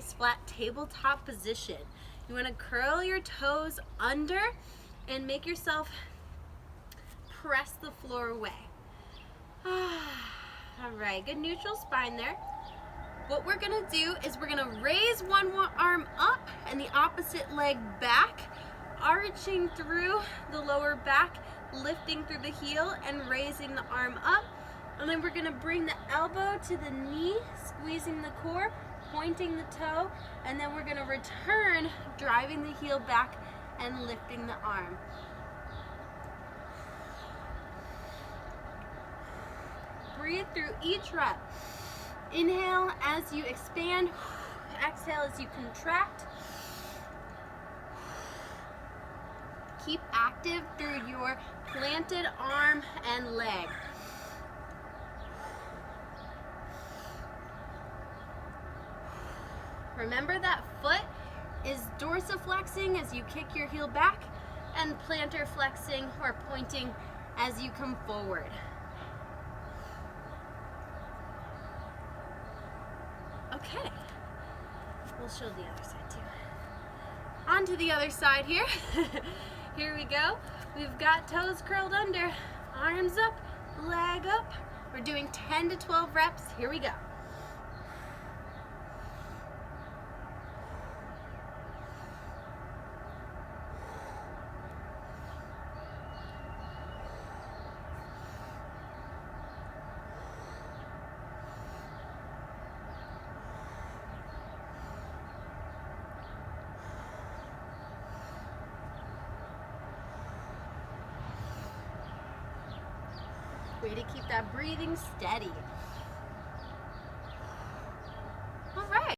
Flat tabletop position. You want to curl your toes under and make yourself press the floor away. All right, good neutral spine there. What we're gonna do is we're gonna raise one arm up and the opposite leg back, arching through the lower back, lifting through the heel and raising the arm up. And then we're gonna bring the elbow to the knee, squeezing the core, pointing the toe, and then we're gonna return, driving the heel back and lifting the arm. Breathe through each rep. Inhale as you expand, exhale as you contract. Keep active through your planted arm and leg. Remember that foot is dorsiflexing as you kick your heel back and plantar flexing or pointing as you come forward. Okay, we'll show the other side too. On to the other side here. Here we go. We've got toes curled under, arms up, leg up. We're doing 10 to 12 reps. Here we go. Way to keep that breathing steady.